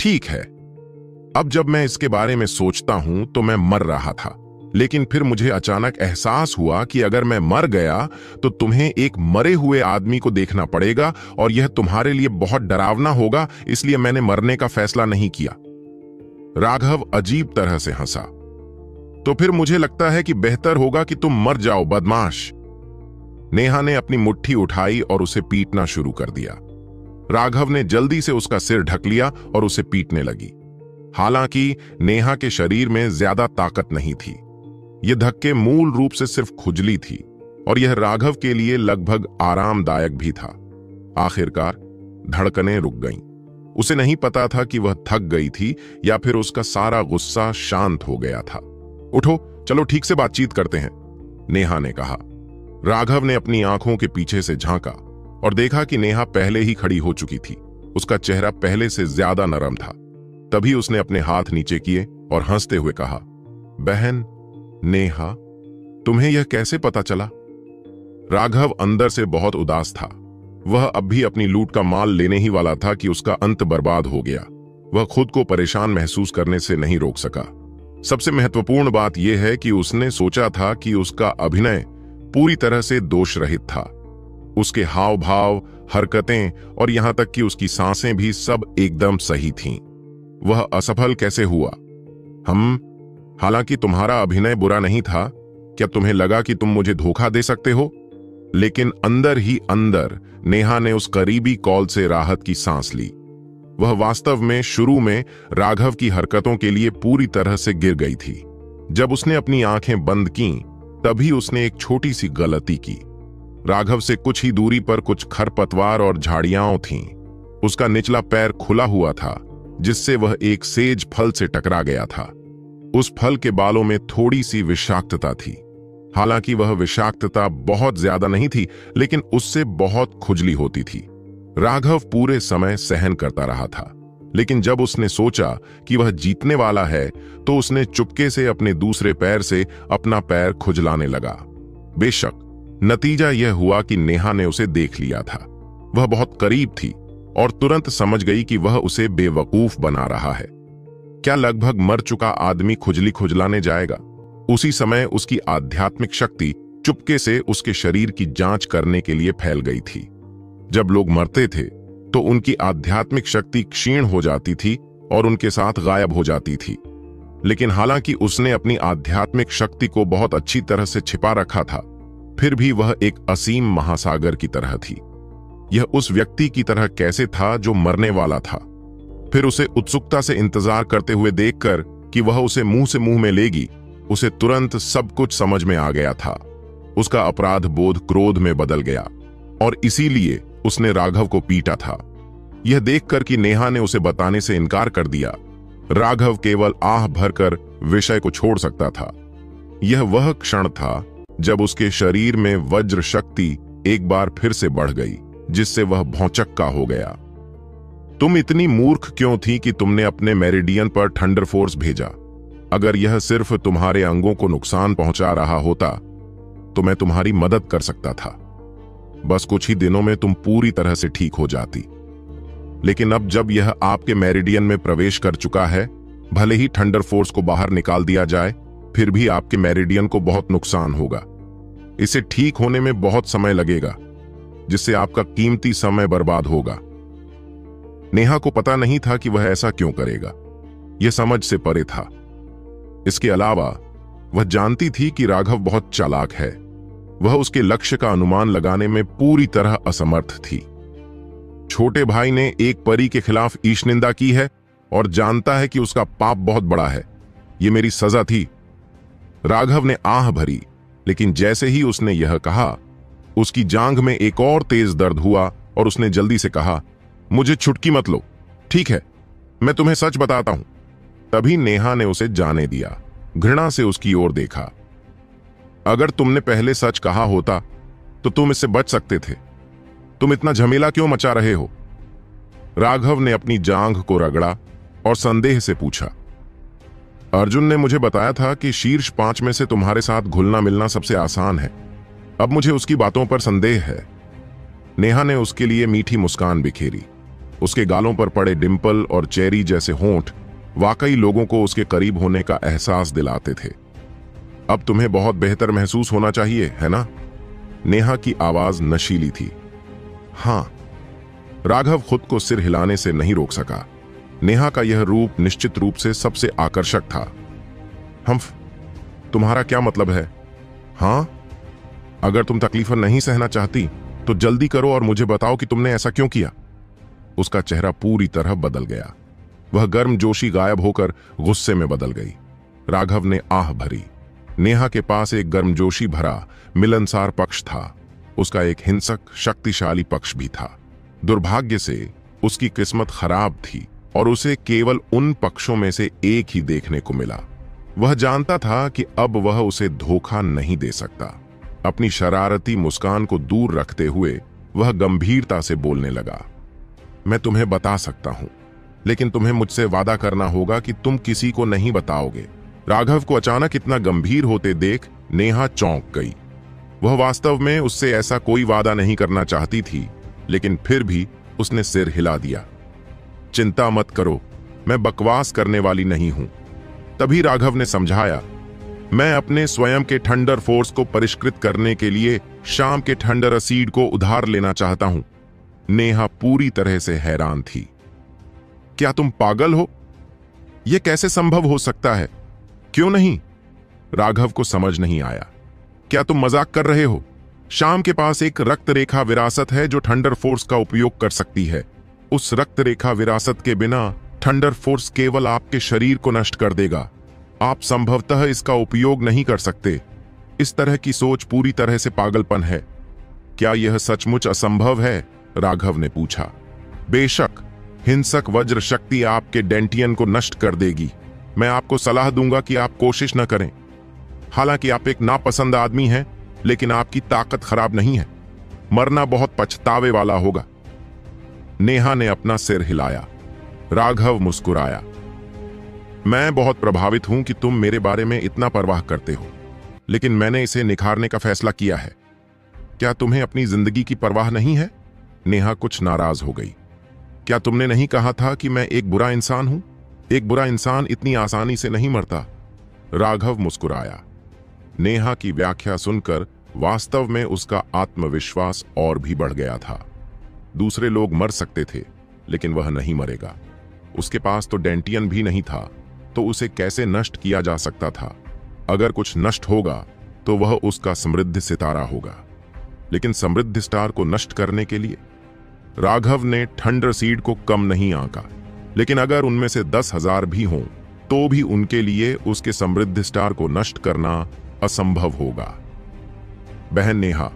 ठीक है, अब जब मैं इसके बारे में सोचता हूं तो मैं मर रहा था, लेकिन फिर मुझे अचानक एहसास हुआ कि अगर मैं मर गया तो तुम्हें एक मरे हुए आदमी को देखना पड़ेगा और यह तुम्हारे लिए बहुत डरावना होगा, इसलिए मैंने मरने का फैसला नहीं किया। राघव अजीब तरह से हंसा। तो फिर मुझे लगता है कि बेहतर होगा कि तुम मर जाओ, बदमाश। नेहा ने अपनी मुट्ठी उठाई और उसे पीटना शुरू कर दिया। राघव ने जल्दी से उसका सिर ढक लिया और उसे पीटने लगी। हालांकि नेहा के शरीर में ज्यादा ताकत नहीं थी। ये धक्के मूल रूप से सिर्फ खुजली थी और यह राघव के लिए लगभग आरामदायक भी था। आखिरकार धड़कनें रुक गईं। उसे नहीं पता था कि वह थक गई थी या फिर उसका सारा गुस्सा शांत हो गया था। उठो, चलो ठीक से बातचीत करते हैं, नेहा ने कहा। राघव ने अपनी आंखों के पीछे से झांका और देखा कि नेहा पहले ही खड़ी हो चुकी थी। उसका चेहरा पहले से ज्यादा नरम था। तभी उसने अपने हाथ नीचे किए और हंसते हुए कहा, बहन नेहा, तुम्हें यह कैसे पता चला? राघव अंदर से बहुत उदास था। वह अब भी अपनी लूट का माल लेने ही वाला था कि उसका अंत बर्बाद हो गया। वह खुद को परेशान महसूस करने से नहीं रोक सका। सबसे महत्वपूर्ण बात यह है कि उसने सोचा था कि उसका अभिनय पूरी तरह से दोष रहित था। उसके हाव भाव, हरकतें और यहां तक कि उसकी सांसें भी सब एकदम सही थीं। वह असफल कैसे हुआ? हालांकि तुम्हारा अभिनय बुरा नहीं था। क्या तुम्हें लगा कि तुम मुझे धोखा दे सकते हो? लेकिन अंदर ही अंदर नेहा ने उस करीबी कॉल से राहत की सांस ली। वह वास्तव में शुरू में राघव की हरकतों के लिए पूरी तरह से गिर गई थी। जब उसने अपनी आंखें बंद कीं, तभी उसने एक छोटी सी गलती की। राघव से कुछ ही दूरी पर कुछ खरपतवार और झाड़ियां थीं। उसका निचला पैर खुला हुआ था, जिससे वह एक सेज फल से टकरा गया था। उस फल के बालों में थोड़ी सी विषाक्तता थी। हालांकि वह विषाक्तता बहुत ज्यादा नहीं थी, लेकिन उससे बहुत खुजली होती थी। राघव पूरे समय सहन करता रहा था, लेकिन जब उसने सोचा कि वह जीतने वाला है, तो उसने चुपके से अपने दूसरे पैर से अपना पैर खुजलाने लगा। बेशक नतीजा यह हुआ कि नेहा ने उसे देख लिया था। वह बहुत करीब थी और तुरंत समझ गई कि वह उसे बेवकूफ बना रहा है। क्या लगभग मर चुका आदमी खुजली खुजलाने जाएगा? उसी समय उसकी आध्यात्मिक शक्ति चुपके से उसके शरीर की जांच करने के लिए फैल गई थी। जब लोग मरते थे तो उनकी आध्यात्मिक शक्ति क्षीण हो जाती थी और उनके साथ गायब हो जाती थी। लेकिन हालांकि उसने अपनी आध्यात्मिक शक्ति को बहुत अच्छी तरह से छिपा रखा था, फिर भी वह एक असीम महासागर की तरह थी। यह उस व्यक्ति की तरह कैसे था जो मरने वाला था? फिर उसे उत्सुकता से इंतजार करते हुए देखकर कि वह उसे मुंह से मुंह में लेगी, उसे तुरंत सब कुछ समझ में आ गया था। उसका अपराध बोध क्रोध में बदल गया और इसीलिए उसने राघव को पीटा था। यह देखकर कि नेहा ने उसे बताने से इनकार कर दिया, राघव केवल आह भरकर विषय को छोड़ सकता था। यह वह क्षण था जब उसके शरीर में वज्र शक्ति एक बार फिर से बढ़ गई, जिससे वह भौचक्का हो गया। तुम इतनी मूर्ख क्यों थी कि तुमने अपने मेरिडियन पर थंडर फोर्स भेजा? अगर यह सिर्फ तुम्हारे अंगों को नुकसान पहुंचा रहा होता तो मैं तुम्हारी मदद कर सकता था। बस कुछ ही दिनों में तुम पूरी तरह से ठीक हो जाती। लेकिन अब जब यह आपके मेरिडियन में प्रवेश कर चुका है, भले ही थंडर फोर्स को बाहर निकाल दिया जाए, फिर भी आपके मेरिडियन को बहुत नुकसान होगा। इसे ठीक होने में बहुत समय लगेगा, जिससे आपका कीमती समय बर्बाद होगा। नेहा को पता नहीं था कि वह ऐसा क्यों करेगा। यह समझ से परे था। इसके अलावा वह जानती थी कि राघव बहुत चालाक है। वह उसके लक्ष्य का अनुमान लगाने में पूरी तरह असमर्थ थी। छोटे भाई ने एक परी के खिलाफ ईशनिंदा की है और जानता है कि उसका पाप बहुत बड़ा है। यह मेरी सजा थी। राघव ने आह भरी, लेकिन जैसे ही उसने यह कहा, उसकी जांघ में एक और तेज दर्द हुआ और उसने जल्दी से कहा, मुझे छुटकी मत लो। ठीक है, मैं तुम्हें सच बताता हूं। तभी नेहा ने उसे जाने दिया। घृणा से उसकी ओर देखा। अगर तुमने पहले सच कहा होता तो तुम इससे बच सकते थे। तुम इतना झमेला क्यों मचा रहे हो? राघव ने अपनी जांघ को रगड़ा और संदेह से पूछा। अर्जुन ने मुझे बताया था कि शीर्ष 5 में से तुम्हारे साथ घुलना मिलना सबसे आसान है। अब मुझे उसकी बातों पर संदेह है। नेहा ने उसके लिए मीठी मुस्कान बिखेरी। उसके गालों पर पड़े डिंपल और चेरी जैसे होंठ वाकई लोगों को उसके करीब होने का एहसास दिलाते थे। अब तुम्हें बहुत बेहतर महसूस होना चाहिए, है ना? नेहा की आवाज नशीली थी। हां। राघव खुद को सिर हिलाने से नहीं रोक सका। नेहा का यह रूप निश्चित रूप से सबसे आकर्षक था। तुम्हारा क्या मतलब है? हां, अगर तुम तकलीफें नहीं सहना चाहती तो जल्दी करो और मुझे बताओ कि तुमने ऐसा क्यों किया। उसका चेहरा पूरी तरह बदल गया। वह गर्मजोशी गायब होकर गुस्से में बदल गई। राघव ने आह भरी। नेहा के पास एक गर्मजोशी भरा मिलनसार पक्ष था। उसका एक हिंसक शक्तिशाली पक्ष भी था। दुर्भाग्य से उसकी किस्मत खराब थी और उसे केवल उन पक्षों में से एक ही देखने को मिला। वह जानता था कि अब वह उसे धोखा नहीं दे सकता। अपनी शरारती मुस्कान को दूर रखते हुए वह गंभीरता से बोलने लगा। मैं तुम्हें बता सकता हूं, लेकिन तुम्हें मुझसे वादा करना होगा कि तुम किसी को नहीं बताओगे। राघव को अचानक इतना गंभीर होते देख नेहा चौंक गई। वह वास्तव में उससे ऐसा कोई वादा नहीं करना चाहती थी, लेकिन फिर भी उसने सिर हिला दिया। चिंता मत करो, मैं बकवास करने वाली नहीं हूं। तभी राघव ने समझाया, मैं अपने स्वयं के थंडर फोर्स को परिष्कृत करने के लिए शाम के थंडर एसिड को उधार लेना चाहता हूं। नेहा पूरी तरह से हैरान थी। क्या तुम पागल हो? यह कैसे संभव हो सकता है? क्यों नहीं? राघव को समझ नहीं आया। क्या तुम मजाक कर रहे हो? शाम के पास एक रक्त रेखा विरासत है जो थंडर फोर्स का उपयोग कर सकती है। उस रक्त रेखा विरासत के बिना थंडर फोर्स केवल आपके शरीर को नष्ट कर देगा। आप संभवतः इसका उपयोग नहीं कर सकते। इस तरह की सोच पूरी तरह से पागलपन है। क्या यह सचमुच असंभव है? राघव ने पूछा। बेशक, हिंसक वज्र शक्ति आपके डेंटियन को नष्ट कर देगी। मैं आपको सलाह दूंगा कि आप कोशिश न करें। हालांकि आप एक नापसंद आदमी हैं, लेकिन आपकी ताकत खराब नहीं है। मरना बहुत पछतावे वाला होगा। नेहा ने अपना सिर हिलाया। राघव मुस्कुराया। मैं बहुत प्रभावित हूं कि तुम मेरे बारे में इतना परवाह करते हो, लेकिन मैंने इसे निखारने का फैसला किया है। क्या तुम्हें अपनी जिंदगी की परवाह नहीं है? नेहा कुछ नाराज हो गई। क्या तुमने नहीं कहा था कि मैं एक बुरा इंसान हूं? एक बुरा इंसान इतनी आसानी से नहीं मरता। राघव मुस्कुराया। नेहा की व्याख्या सुनकर वास्तव में उसका आत्मविश्वास और भी बढ़ गया था। दूसरे लोग मर सकते थे, लेकिन वह नहीं मरेगा। उसके पास तो डेंटियन भी नहीं था, तो उसे कैसे नष्ट किया जा सकता था? अगर कुछ नष्ट होगा तो वह उसका समृद्ध सितारा होगा। लेकिन समृद्ध स्टार को नष्ट करने के लिए राघव ने थंडर सीड को कम नहीं आंका। लेकिन अगर उनमें से 10,000 भी हों तो भी उनके लिए उसके समृद्ध स्टार को नष्ट करना असंभव होगा। बहन नेहा,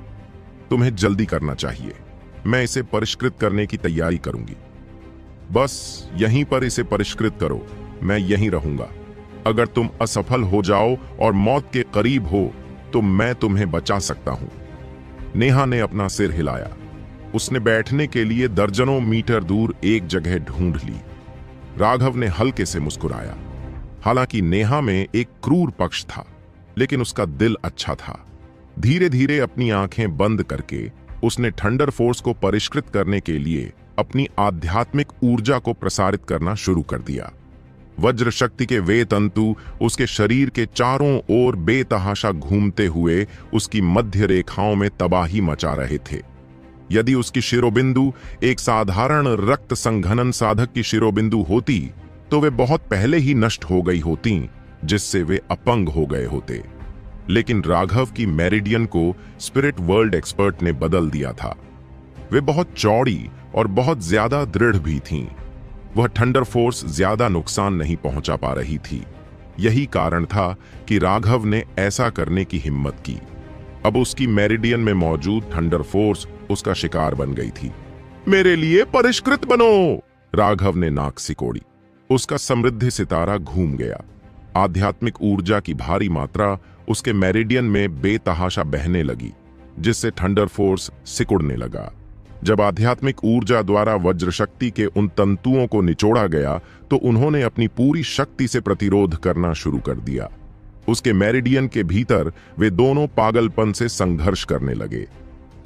तुम्हें जल्दी करना चाहिए। मैं इसे परिष्कृत करने की तैयारी करूंगी। बस यहीं पर इसे परिष्कृत करो। मैं यहीं रहूंगा। अगर तुम असफल हो जाओ और मौत के करीब हो तो मैं तुम्हें बचा सकता हूं। नेहा ने अपना सिर हिलाया। उसने बैठने के लिए दर्जनों मीटर दूर एक जगह ढूंढ ली। राघव ने हल्के से मुस्कुराया। हालांकि नेहा में एक क्रूर पक्ष था, लेकिन उसका दिल अच्छा था। धीरे धीरे अपनी आंखें बंद करके उसने थंडर फोर्स को परिष्कृत करने के लिए अपनी आध्यात्मिक ऊर्जा को प्रसारित करना शुरू कर दिया। वज्र शक्ति के वे तंतु उसके शरीर के चारों ओर बेतहाशा घूमते हुए उसकी मध्य रेखाओं में तबाही मचा रहे थे। यदि उसकी शिरोबिंदु एक साधारण रक्त संघनन साधक की शिरोबिंदु होती तो वे बहुत पहले ही नष्ट हो गई होती, जिससे वे अपंग हो गए होते। लेकिन राघव की मेरिडियन को स्पिरिट वर्ल्ड एक्सपर्ट ने बदल दिया था। वे बहुत चौड़ी और बहुत ज्यादा दृढ़ भी थीं। वह थंडर फोर्स ज्यादा नुकसान नहीं पहुंचा पा रही थी। यही कारण था कि राघव ने ऐसा करने की हिम्मत की। अब उसकी मेरिडियन में मौजूद थंडर फोर्स उसका शिकार बन गई थी। मेरे लिए परिष्कृत बनो! राघव ने नाक सिकोड़ी। उसका समृद्ध सितारा घूम गया। आध्यात्मिक ऊर्जा की भारी मात्रा उसके मेरिडियन में बेतहाशा बहने लगी, जिससे थंडर फोर्स सिकुड़ने लगा। जब आध्यात्मिक ऊर्जा द्वारा वज्र शक्ति के उन तंतुओं को निचोड़ा गया तो उन्होंने अपनी पूरी शक्ति से प्रतिरोध करना शुरू कर दिया। उसके मेरिडियन के भीतर वे दोनों पागलपन से संघर्ष करने लगे।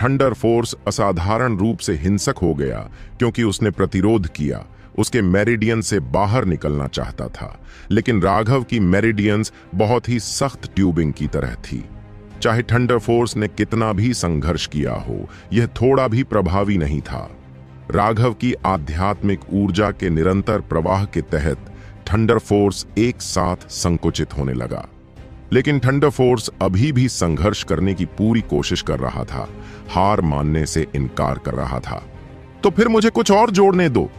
थंडर फोर्स असाधारण रूप से हिंसक हो गया क्योंकि उसने प्रतिरोध किया, उसके मेरिडियन से बाहर निकलना चाहता था। लेकिन राघव की मेरिडियंस बहुत ही सख्त ट्यूबिंग की तरह थी। चाहे थंडर फोर्स ने कितना भी संघर्ष किया हो, यह थोड़ा भी प्रभावी नहीं था। राघव की आध्यात्मिक ऊर्जा के निरंतर प्रवाह के तहत थंडर फोर्स एक साथ संकुचित होने लगा। लेकिन थंडर फोर्स अभी भी संघर्ष करने की पूरी कोशिश कर रहा था, हार मानने से इनकार कर रहा था। तो फिर मुझे कुछ और जोड़ने दो।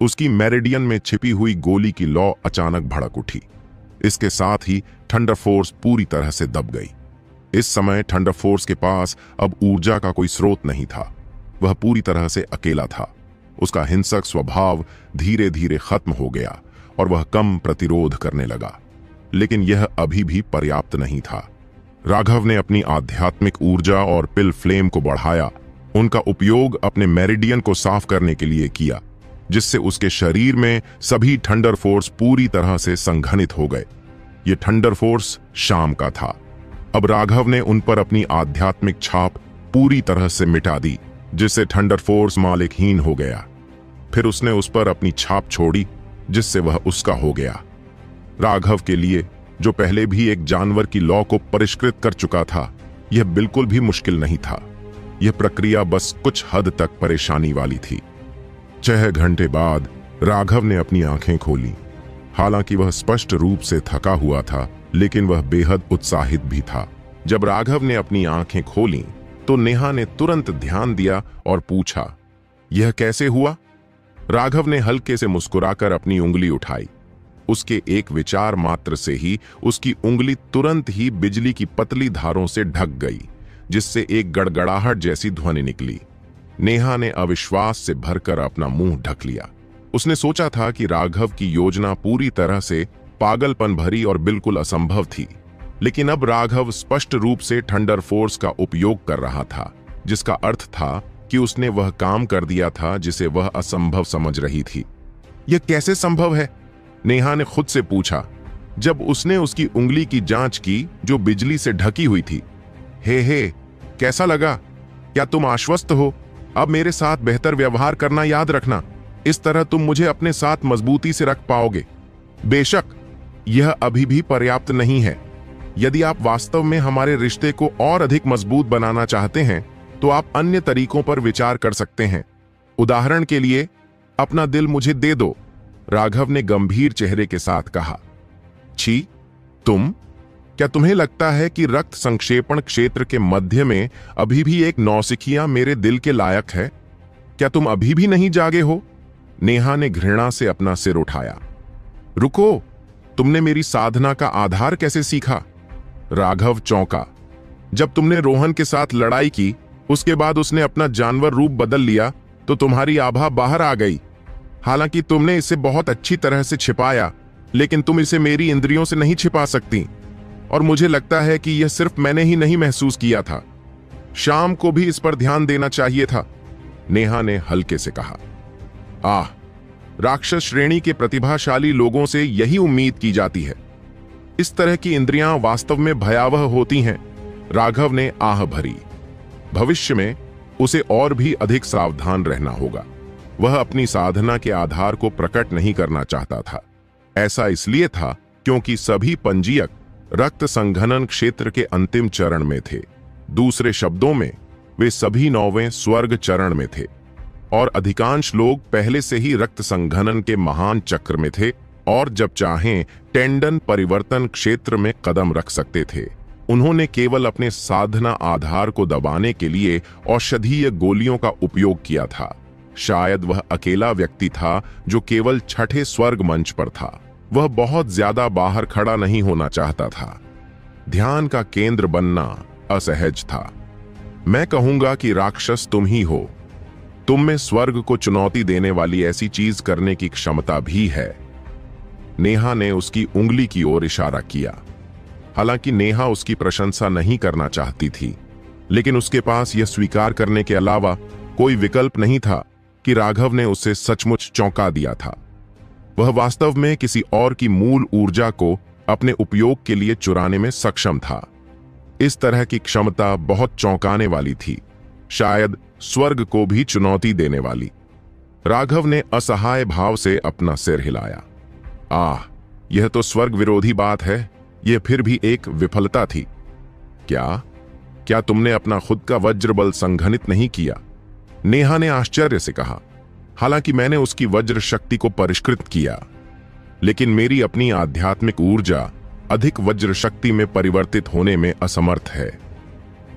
उसकी मेरिडियन में छिपी हुई गोली की लौ अचानक भड़क उठी। इसके साथ ही थंडर फोर्स पूरी तरह से दब गई। इस समय थंडर फोर्स के पास अब ऊर्जा का कोई स्रोत नहीं था। वह पूरी तरह से अकेला था। उसका हिंसक स्वभाव धीरे धीरे खत्म हो गया और वह कम प्रतिरोध करने लगा। लेकिन यह अभी भी पर्याप्त नहीं था। राघव ने अपनी आध्यात्मिक ऊर्जा और पिल फ्लेम को बढ़ाया। उनका उपयोग अपने मेरिडियन को साफ करने के लिए किया, जिससे उसके शरीर में सभी थंडर फोर्स पूरी तरह से संघनित हो गए। यह थंडर फोर्स शाम का था। अब राघव ने उन पर अपनी आध्यात्मिक छाप पूरी तरह से मिटा दी, जिससे थंडर फोर्स मालिकहीन हो गया। फिर उसने उस पर अपनी छाप छोड़ी, जिससे वह उसका हो गया। राघव के लिए, जो पहले भी एक जानवर की लॉ को परिष्कृत कर चुका था, यह बिल्कुल भी मुश्किल नहीं था। यह प्रक्रिया बस कुछ हद तक परेशानी वाली थी। 6 घंटे बाद राघव ने अपनी आंखें खोली। हालांकि वह स्पष्ट रूप से थका हुआ था, लेकिन वह बेहद उत्साहित भी था। जब राघव ने अपनी आंखें खोलीं, तो नेहा ने तुरंत ध्यान दिया और पूछा, यह कैसे हुआ? राघव ने हल्के से मुस्कुराकर अपनी उंगली उठाई। उसके एक विचार मात्र से ही उसकी उंगली तुरंत ही बिजली की पतली धारों से ढक गई, जिससे एक गड़गड़ाहट जैसी ध्वनि निकली। नेहा ने अविश्वास से भरकर अपना मुंह ढक लिया। उसने सोचा था कि राघव की योजना पूरी तरह से पागलपन भरी और बिल्कुल असंभव थी। लेकिन अब राघव स्पष्ट रूप से थंडर फोर्स का उपयोग कर रहा था, जिसका अर्थ था कि उसने वह काम कर दिया था जिसे वह असंभव समझ रही थी। यह कैसे संभव है? नेहा ने खुद से पूछा, जब उसने उसकी उंगली की जांच की जो बिजली से ढकी हुई थी। हे, कैसा लगा? क्या तुम आश्वस्त हो? अब मेरे साथ बेहतर व्यवहार करना याद रखना। इस तरह तुम मुझे अपने साथ मजबूती से रख पाओगे। बेशक यह अभी भी पर्याप्त नहीं है। यदि आप वास्तव में हमारे रिश्ते को और अधिक मजबूत बनाना चाहते हैं, तो आप अन्य तरीकों पर विचार कर सकते हैं। उदाहरण के लिए, अपना दिल मुझे दे दो, राघव ने गंभीर चेहरे के साथ कहा। छी, तुम? क्या तुम्हें लगता है कि रक्त संक्षेपण क्षेत्र के मध्य में अभी भी एक नौसिखिया मेरे दिल के लायक है? क्या तुम अभी भी नहीं जागे हो? नेहा ने घृणा से अपना सिर उठाया। रुको, तुमने मेरी साधना का आधार कैसे सीखा? राघव चौंका। जब तुमने रोहन के साथ लड़ाई की, उसके बाद उसने अपना जानवर रूप बदल लिया, तो तुम्हारी आभा बाहर आ गई। हालांकि तुमने इसे बहुत अच्छी तरह से छिपाया, लेकिन तुम इसे मेरी इंद्रियों से नहीं छिपा सकती। और मुझे लगता है कि यह सिर्फ मैंने ही नहीं महसूस किया था, शाम को भी इस पर ध्यान देना चाहिए था, नेहा ने हल्के से कहा। आह, राक्षस श्रेणी के प्रतिभाशाली लोगों से यही उम्मीद की जाती है। इस तरह की इंद्रियां वास्तव में भयावह होती हैं, राघव ने आह भरी। भविष्य में उसे और भी अधिक सावधान रहना होगा। वह अपनी साधना के आधार को प्रकट नहीं करना चाहता था। ऐसा इसलिए था क्योंकि सभी पंजीयक रक्त संघनन क्षेत्र के अंतिम चरण में थे। दूसरे शब्दों में, वे सभी 9वें स्वर्ग चरण में थे और अधिकांश लोग पहले से ही रक्त संघनन के महान चक्र में थे और जब चाहें टेंडन परिवर्तन क्षेत्र में कदम रख सकते थे। उन्होंने केवल अपने साधना आधार को दबाने के लिए औषधीय गोलियों का उपयोग किया था। शायद वह अकेला व्यक्ति था जो केवल 6ठे स्वर्ग मंच पर था। वह बहुत ज्यादा बाहर खड़ा नहीं होना चाहता था। ध्यान का केंद्र बनना असहज था। मैं कहूंगा कि राक्षस तुम ही हो। तुम में स्वर्ग को चुनौती देने वाली ऐसी चीज करने की क्षमता भी है। नेहा ने उसकी उंगली की ओर इशारा किया। हालांकि नेहा उसकी प्रशंसा नहीं करना चाहती थी, लेकिन उसके पास यह स्वीकार करने के अलावा कोई विकल्प नहीं था कि राघव ने उसे सचमुच चौंका दिया था। वह वास्तव में किसी और की मूल ऊर्जा को अपने उपयोग के लिए चुराने में सक्षम था। इस तरह की क्षमता बहुत चौंकाने वाली थी। शायद स्वर्ग को भी चुनौती देने वाली। राघव ने असहाय भाव से अपना सिर हिलाया। आह, यह तो स्वर्ग विरोधी बात है। यह फिर भी एक विफलता थी। क्या तुमने अपना खुद का वज्र बल संघनित नहीं किया? नेहा ने आश्चर्य से कहा। हालांकि मैंने उसकी वज्र शक्ति को परिष्कृत किया, लेकिन मेरी अपनी आध्यात्मिक ऊर्जा अधिक वज्र शक्ति में परिवर्तित होने में असमर्थ है।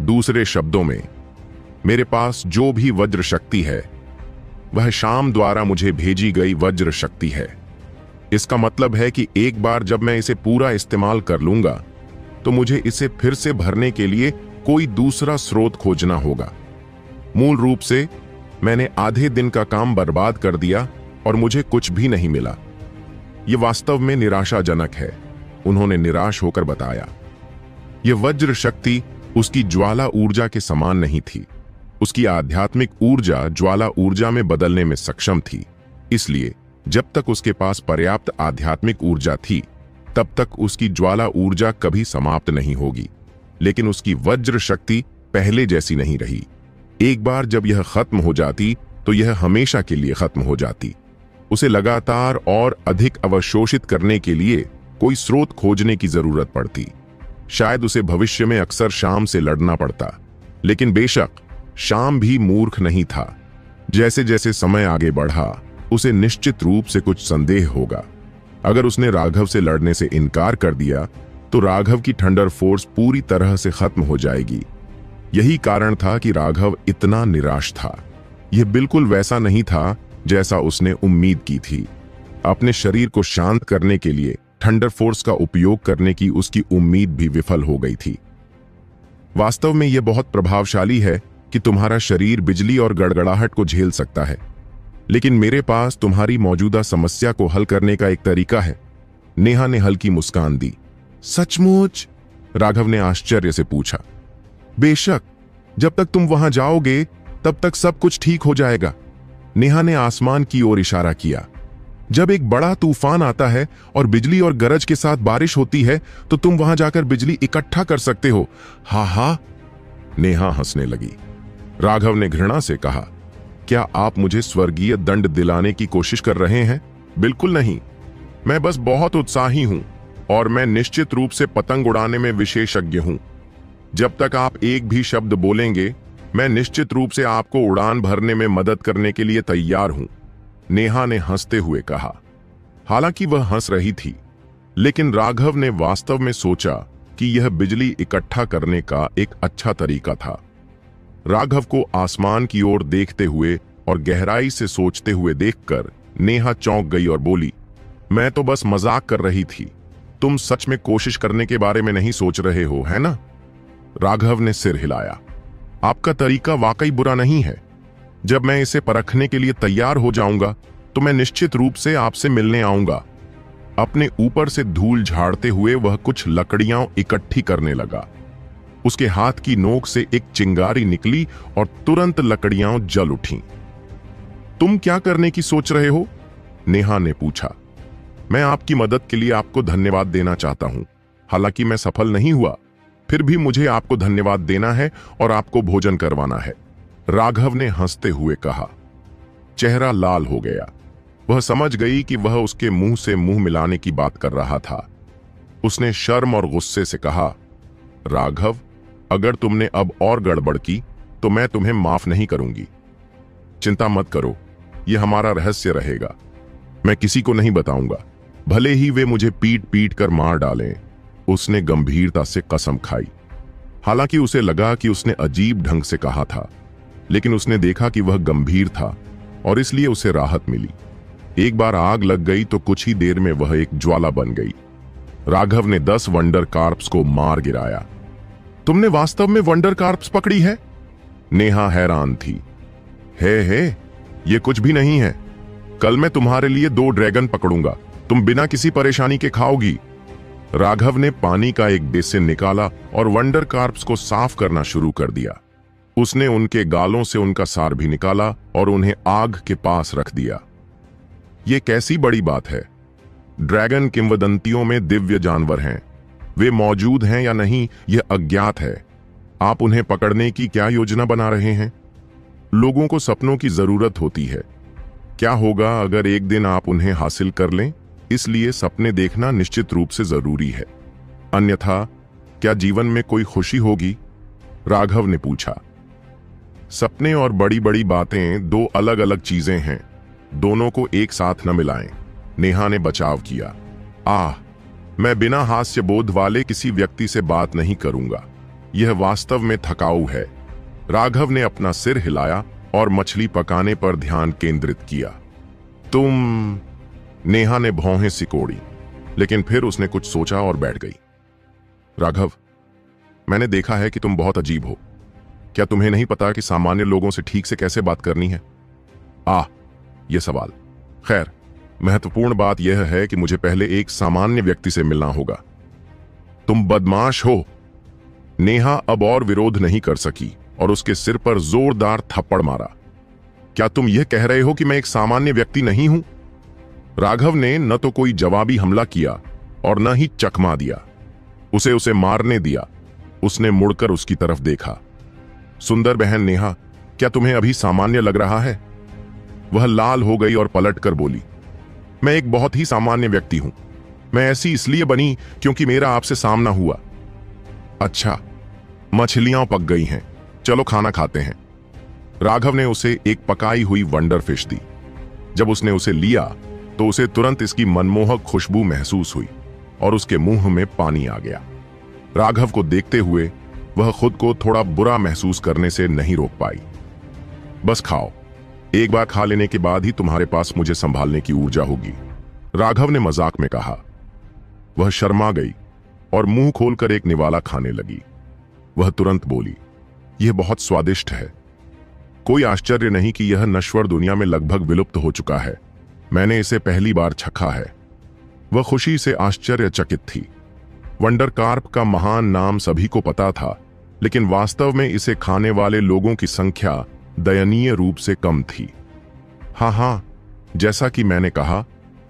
दूसरे शब्दों में, मेरे पास जो भी वज्र शक्ति है वह शाम द्वारा मुझे भेजी गई वज्र शक्ति है। इसका मतलब है कि एक बार जब मैं इसे पूरा इस्तेमाल कर लूंगा तो मुझे इसे फिर से भरने के लिए कोई दूसरा स्रोत खोजना होगा। मूल रूप से मैंने आधे दिन का काम बर्बाद कर दिया और मुझे कुछ भी नहीं मिला। यह वास्तव में निराशाजनक है, उन्होंने निराश होकर बताया। यह वज्र शक्ति उसकी ज्वाला ऊर्जा के समान नहीं थी। उसकी आध्यात्मिक ऊर्जा ज्वाला ऊर्जा में बदलने में सक्षम थी। इसलिए जब तक उसके पास पर्याप्त आध्यात्मिक ऊर्जा थी तब तक उसकी ज्वाला ऊर्जा कभी समाप्त नहीं होगी। लेकिन उसकी वज्र शक्ति पहले जैसी नहीं रही। एक बार जब यह खत्म हो जाती तो यह हमेशा के लिए खत्म हो जाती। उसे लगातार और अधिक अवशोषित करने के लिए कोई स्रोत खोजने की जरूरत पड़ती। शायद उसे भविष्य में अक्सर शाम से लड़ना पड़ता, लेकिन बेशक शाम भी मूर्ख नहीं था। जैसे जैसे समय आगे बढ़ा उसे निश्चित रूप से कुछ संदेह होगा। अगर उसने राघव से लड़ने से इनकार कर दिया तो राघव की थंडर फोर्स पूरी तरह से खत्म हो जाएगी। यही कारण था कि राघव इतना निराश था। यह बिल्कुल वैसा नहीं था जैसा उसने उम्मीद की थी। अपने शरीर को शांत करने के लिए थंडर फोर्स का उपयोग करने की उसकी उम्मीद भी विफल हो गई थी। वास्तव में यह बहुत प्रभावशाली है कि तुम्हारा शरीर बिजली और गड़गड़ाहट को झेल सकता है, लेकिन मेरे पास तुम्हारी मौजूदा समस्या को हल करने का एक तरीका है। नेहा ने हल्की मुस्कान दी। सचमुच? राघव ने आश्चर्य से पूछा। बेशक, जब तक तुम वहां जाओगे तब तक सब कुछ ठीक हो जाएगा। नेहा ने आसमान की ओर इशारा किया। जब एक बड़ा तूफान आता है और बिजली और गरज के साथ बारिश होती है तो तुम वहां जाकर बिजली इकट्ठा कर सकते हो। हा हा, नेहा हंसने लगी। राघव ने घृणा से कहा, क्या आप मुझे स्वर्गीय दंड दिलाने की कोशिश कर रहे हैं? बिल्कुल नहीं, मैं बस बहुत उत्साही हूं और मैं निश्चित रूप से पतंग उड़ाने में विशेषज्ञ हूं। जब तक आप एक भी शब्द बोलेंगे मैं निश्चित रूप से आपको उड़ान भरने में मदद करने के लिए तैयार हूं, नेहा ने हंसते हुए कहा। हालांकि वह हंस रही थी, लेकिन राघव ने वास्तव में सोचा कि यह बिजली इकट्ठा करने का एक अच्छा तरीका था। राघव को आसमान की ओर देखते हुए और गहराई से सोचते हुए देखकर नेहा चौंक गई और बोली, मैं तो बस मजाक कर रही थी। तुम सच में कोशिश करने के बारे में नहीं सोच रहे हो, है ना? राघव ने सिर हिलाया। आपका तरीका वाकई बुरा नहीं है। जब मैं इसे परखने के लिए तैयार हो जाऊंगा तो मैं निश्चित रूप से आपसे मिलने आऊंगा। अपने ऊपर से धूल झाड़ते हुए वह कुछ लकड़ियां इकट्ठी करने लगा। उसके हाथ की नोक से एक चिंगारी निकली और तुरंत लकड़ियां जल उठीं। तुम क्या करने की सोच रहे हो? नेहा ने पूछा। मैं आपकी मदद के लिए आपको धन्यवाद देना चाहता हूं। हालांकि मैं सफल नहीं हुआ, फिर भी मुझे आपको धन्यवाद देना है और आपको भोजन करवाना है, राघव ने हंसते हुए कहा। चेहरा लाल हो गया। वह समझ गई कि वह उसके मुंह से मुंह मिलाने की बात कर रहा था। उसने शर्म और गुस्से से कहा, राघव, अगर तुमने अब और गड़बड़ की तो मैं तुम्हें माफ नहीं करूंगी। चिंता मत करो, यह हमारा रहस्य रहेगा। मैं किसी को नहीं बताऊंगा, भले ही वे मुझे पीट पीट कर मार डालें। उसने गंभीरता से कसम खाई। हालांकि उसे लगा कि उसने अजीब ढंग से कहा था, लेकिन उसने देखा कि वह गंभीर था और इसलिए उसे राहत मिली। एक बार आग लग गई तो कुछ ही देर में वह एक ज्वाला बन गई। राघव ने 10 वंडर कार्प्स को मार गिराया। तुमने वास्तव में वंडर कार्प्स पकड़ी है? नेहा हैरान थी। हे, ये कुछ भी नहीं है। कल मैं तुम्हारे लिए 2 ड्रैगन पकड़ूंगा, तुम बिना किसी परेशानी के खाओगी। राघव ने पानी का एक बेसिन निकाला और वंडर कार्प्स को साफ करना शुरू कर दिया। उसने उनके गालों से उनका सार भी निकाला और उन्हें आग के पास रख दिया। यह कैसी बड़ी बात है? ड्रैगन किंवदंतियों में दिव्य जानवर हैं। वे मौजूद हैं या नहीं यह अज्ञात है। आप उन्हें पकड़ने की क्या योजना बना रहे हैं? लोगों को सपनों की जरूरत होती है। क्या होगा अगर एक दिन आप उन्हें हासिल कर लें? इसलिए सपने देखना निश्चित रूप से जरूरी है, अन्यथा क्या जीवन में कोई खुशी होगी? राघव ने पूछा। सपने और बड़ी बड़ी बातें दो अलग अलग चीजें हैं, दोनों को एक साथ न मिलाएं। नेहा ने बचाव किया। मैं बिना हास्य बोध वाले किसी व्यक्ति से बात नहीं करूंगा, यह वास्तव में थकाऊ है। राघव ने अपना सिर हिलाया और मछली पकाने पर ध्यान केंद्रित किया। तुम? नेहा ने भौहें सिकोड़ी, लेकिन फिर उसने कुछ सोचा और बैठ गई। राघव, मैंने देखा है कि तुम बहुत अजीब हो। क्या तुम्हें नहीं पता कि सामान्य लोगों से ठीक से कैसे बात करनी है? यह सवाल। खैर, महत्वपूर्ण बात यह है कि मुझे पहले एक सामान्य व्यक्ति से मिलना होगा। तुम बदमाश हो। नेहा अब और विरोध नहीं कर सकी और उसके सिर पर जोरदार थप्पड़ मारा। क्या तुम यह कह रहे हो कि मैं एक सामान्य व्यक्ति नहीं हूं? राघव ने न तो कोई जवाबी हमला किया और न ही चकमा दिया। उसे मारने दिया। उसने मुड़कर उसकी तरफ देखा। सुंदर बहन नेहा, क्या तुम्हें अभी सामान्य लग रहा है? वह लाल हो गई और पलटकर बोली, मैं एक बहुत ही सामान्य व्यक्ति हूं। मैं ऐसी इसलिए बनी क्योंकि मेरा आपसे सामना हुआ। अच्छा, मछलियां पक गई हैं, चलो खाना खाते हैं। राघव ने उसे एक पकाई हुई वंडर फिश दी। जब उसने उसे लिया तो उसे तुरंत इसकी मनमोहक खुशबू महसूस हुई और उसके मुंह में पानी आ गया। राघव को देखते हुए वह खुद को थोड़ा बुरा महसूस करने से नहीं रोक पाई। बस खाओ, एक बार खा लेने के बाद ही तुम्हारे पास मुझे संभालने की ऊर्जा होगी, राघव ने मजाक में कहा। वह शर्मा गई और मुंह खोलकर एक निवाला खाने लगी। वह तुरंत बोली, यह बहुत स्वादिष्ट है। कोई आश्चर्य नहीं कि यह नश्वर दुनिया में लगभग विलुप्त हो चुका है। मैंने इसे पहली बार चखा है। वह खुशी से आश्चर्यचकित थी। वंडर कार्प का महान नाम सभी को पता था, लेकिन वास्तव में इसे खाने वाले लोगों की संख्या दयनीय रूप से कम थी। हाँ, जैसा कि मैंने कहा,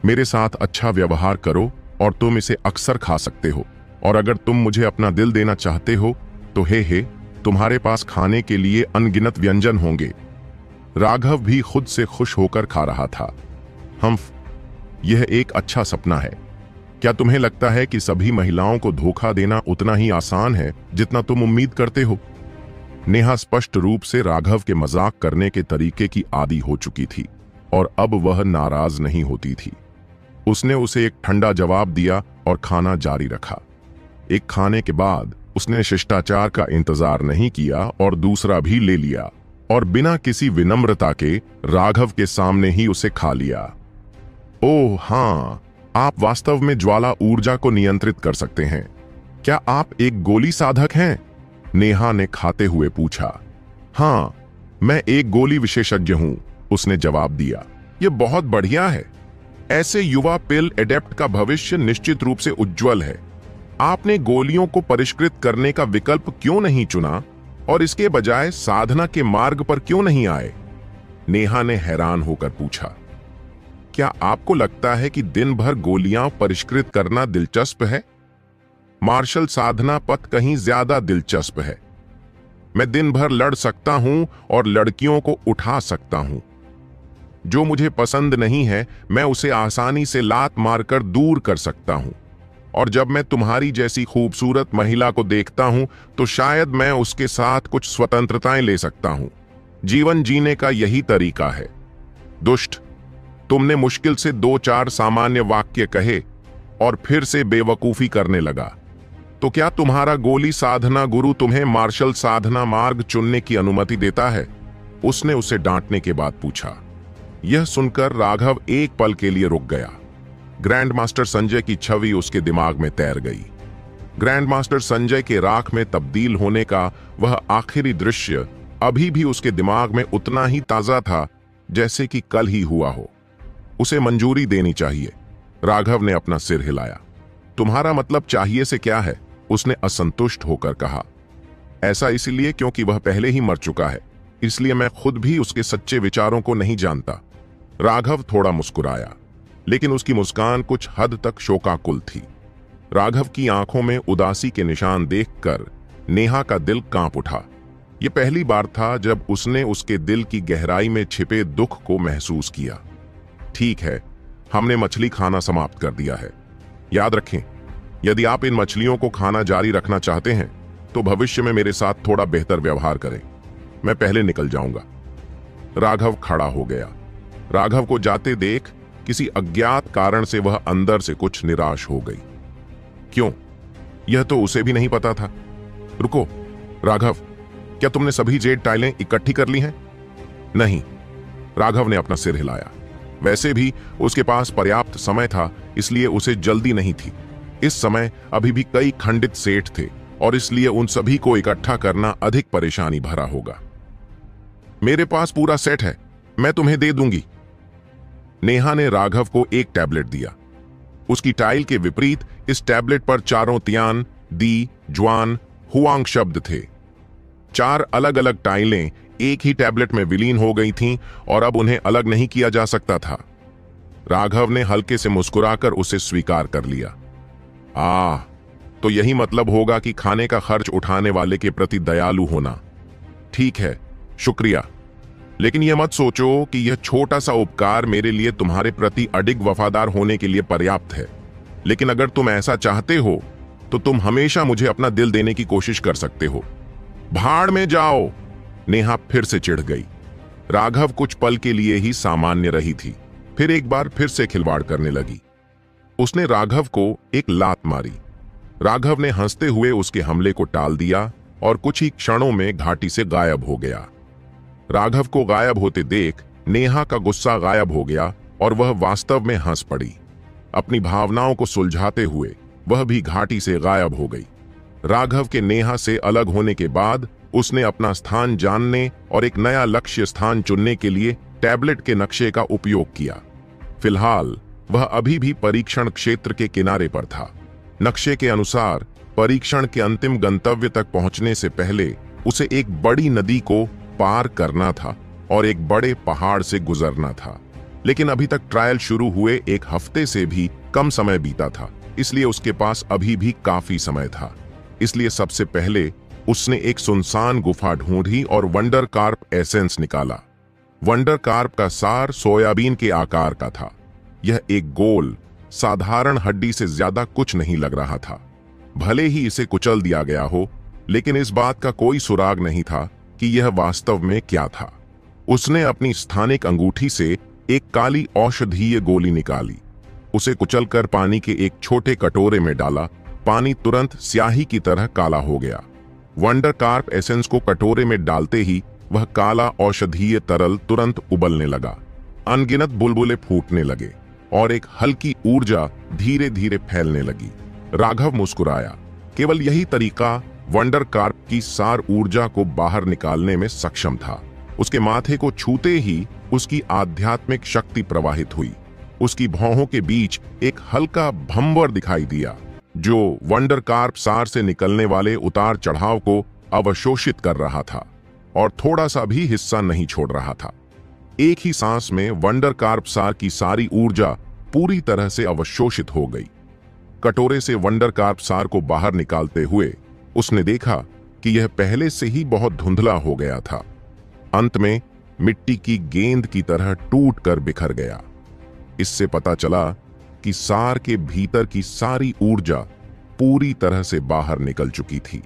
मेरे साथ अच्छा व्यवहार करो और तुम इसे अक्सर खा सकते हो। और अगर तुम मुझे अपना दिल देना चाहते हो तो हे तुम्हारे पास खाने के लिए अनगिनत व्यंजन होंगे। राघव भी खुद से खुश होकर खा रहा था। यह एक अच्छा सपना है। क्या तुम्हें लगता है कि सभी महिलाओं को धोखा देना उतना ही आसान है जितना तुम उम्मीद करते हो? नेहा स्पष्ट रूप से राघव के मजाक करने के तरीके की आदी हो चुकी थी और अब वह नाराज नहीं होती थी। उसने उसे एक ठंडा जवाब दिया और खाना जारी रखा। एक खाने के बाद उसने शिष्टाचार का इंतजार नहीं किया और दूसरा भी ले लिया और बिना किसी विनम्रता के राघव के सामने ही उसे खा लिया। ओह हाँ, आप वास्तव में ज्वाला ऊर्जा को नियंत्रित कर सकते हैं। क्या आप एक गोली साधक हैं? नेहा ने खाते हुए पूछा। हाँ, मैं एक गोली विशेषज्ञ हूं, उसने जवाब दिया। यह बहुत बढ़िया है। ऐसे युवा पिल एडेप्ट का भविष्य निश्चित रूप से उज्जवल है। आपने गोलियों को परिष्कृत करने का विकल्प क्यों नहीं चुना और इसके बजाय साधना के मार्ग पर क्यों नहीं आए? नेहा ने हैरान होकर पूछा। क्या आपको लगता है कि दिन भर गोलियां परिष्कृत करना दिलचस्प है? मार्शल साधना पथ कहीं ज्यादा दिलचस्प है। मैं दिन भर लड़ सकता हूं और लड़कियों को उठा सकता हूं। जो मुझे पसंद नहीं है मैं उसे आसानी से लात मारकर दूर कर सकता हूं। और जब मैं तुम्हारी जैसी खूबसूरत महिला को देखता हूं तो शायद मैं उसके साथ कुछ स्वतंत्रताएं ले सकता हूं। जीवन जीने का यही तरीका है। दुष्ट, तुमने मुश्किल से 2-4 सामान्य वाक्य कहे और फिर से बेवकूफी करने लगा। तो क्या तुम्हारा गोली साधना गुरु तुम्हें मार्शल साधना मार्ग चुनने की अनुमति देता है? उसने उसे डांटने के बाद पूछा। यह सुनकर राघव एक पल के लिए रुक गया। ग्रैंड मास्टर संजय की छवि उसके दिमाग में तैर गई। ग्रैंड मास्टर संजय के राख में तब्दील होने का वह आखिरी दृश्य अभी भी उसके दिमाग में उतना ही ताजा था जैसे कि कल ही हुआ हो। उसे मंजूरी देनी चाहिए। राघव ने अपना सिर हिलाया। तुम्हारा मतलब चाहिए से क्या है? उसने असंतुष्ट होकर कहा। ऐसा इसलिए क्योंकि वह पहले ही मर चुका है, इसलिए मैं खुद भी उसके सच्चे विचारों को नहीं जानता। राघव थोड़ा मुस्कुराया, लेकिन उसकी मुस्कान कुछ हद तक शोकाकुल थी। राघव की आंखों में उदासी के निशान देखकर नेहा का दिल कांप उठा। ये पहली बार था जब उसने उसके दिल की गहराई में छिपे दुख को महसूस किया। ठीक है, हमने मछली खाना समाप्त कर दिया है। याद रखें, यदि आप इन मछलियों को खाना जारी रखना चाहते हैं तो भविष्य में मेरे साथ थोड़ा बेहतर व्यवहार करें। मैं पहले निकल जाऊंगा। राघव खड़ा हो गया। राघव को जाते देख किसी अज्ञात कारण से वह अंदर से कुछ निराश हो गई। क्यों, यह तो उसे भी नहीं पता था। रुको राघव, क्या तुमने सभी जेड टाइलें इकट्ठी कर ली हैं? नहीं, राघव ने अपना सिर हिलाया। वैसे भी उसके पास पर्याप्त समय था, इसलिए उसे जल्दी नहीं थी। इस समय अभी भी कई खंडित सेट थे और इसलिए उन सभी को इकट्ठा करना अधिक परेशानी भरा होगा। मेरे पास पूरा सेट है, मैं तुम्हें दे दूंगी। नेहा ने राघव को एक टैबलेट दिया। उसकी टाइल के विपरीत इस टैबलेट पर चारों तियान, दी, ज्वान, हुआंग शब्द थे। 4 अलग अलग टाइलें एक ही टैबलेट में विलीन हो गई थीं और अब उन्हें अलग नहीं किया जा सकता था। राघव ने हल्के से मुस्कुराकर उसे स्वीकार कर लिया। तो यही मतलब होगा कि खाने का खर्च उठाने वाले के प्रति दयालु होना। ठीक है, शुक्रिया, लेकिन यह मत सोचो कि यह छोटा सा उपकार मेरे लिए तुम्हारे प्रति अडिग वफादार होने के लिए पर्याप्त है। लेकिन अगर तुम ऐसा चाहते हो तो तुम हमेशा मुझे अपना दिल देने की कोशिश कर सकते हो। भाड़ में जाओ। नेहा फिर से चिढ़ गई। राघव कुछ पल के लिए ही सामान्य रही थी, फिर एक बार फिर से खिलवाड़ करने लगी। उसने राघव को एक लात मारी। राघव ने हंसते हुए उसके हमले को टाल दिया और कुछ ही क्षणों में घाटी से गायब हो गया। राघव को गायब होते देख नेहा का गुस्सा गायब हो गया और वह वास्तव में हंस पड़ी। अपनी भावनाओं को सुलझाते हुए वह भी घाटी से गायब हो गई। राघव के नेहा से अलग होने के बाद उसने अपना स्थान जानने और एक नया लक्ष्य स्थान चुनने के लिए टैबलेट के नक्शे का उपयोग किया। फिलहाल वह अभी भी परीक्षण क्षेत्र के किनारे पर था। नक्शे के अनुसार परीक्षण के अंतिम गंतव्य तक पहुंचने से पहले उसे एक बड़ी नदी को पार करना था और एक बड़े पहाड़ से गुजरना था। लेकिन अभी तक ट्रायल शुरू हुए 1 हफ्ते से भी कम समय बीता था, इसलिए उसके पास अभी भी काफी समय था। इसलिए सबसे पहले उसने एक सुनसान गुफा ढूंढी और वंडर कार्प एसेंस निकाला। वंडर कार्प का सार सोयाबीन के आकार का था। यह एक गोल, साधारण हड्डी से ज्यादा कुछ नहीं लग रहा था। भले ही इसे कुचल दिया गया हो, लेकिन इस बात का कोई सुराग नहीं था कि यह वास्तव में क्या था। उसने अपनी स्थानिक अंगूठी से एक काली औषधीय गोली निकाली। उसे कुचलकर पानी के एक छोटे कटोरे में डाला। पानी तुरंत स्याही की तरह काला हो गया। वंडर कार्प एसेंस को कटोरे में डालते ही वह काला औषधीय तरल तुरंत उबलने लगा। अनगिनत बुलबुले फूटने लगे और एक हल्की ऊर्जा धीरे धीरे फैलने लगी। राघव मुस्कुराया। केवल यही तरीका वंडर कार्प की सार ऊर्जा को बाहर निकालने में सक्षम था। उसके माथे को छूते ही उसकी आध्यात्मिक शक्ति प्रवाहित हुई। उसकी भौहों के बीच एक हल्का भंवर दिखाई दिया, जो वंडर कार्प सार से निकलने वाले उतार चढ़ाव को अवशोषित कर रहा था और थोड़ा सा भी हिस्सा नहीं छोड़ रहा था। एक ही सांस में वंडर कार्प सार की सारी ऊर्जा पूरी तरह से अवशोषित हो गई। कटोरे से वंडर कार्प सार को बाहर निकालते हुए उसने देखा कि यह पहले से ही बहुत धुंधला हो गया था। अंत में मिट्टी की गेंद की तरह टूट कर बिखर गया। इससे पता चला कि सार के भीतर की सारी ऊर्जा पूरी तरह से बाहर निकल चुकी थी।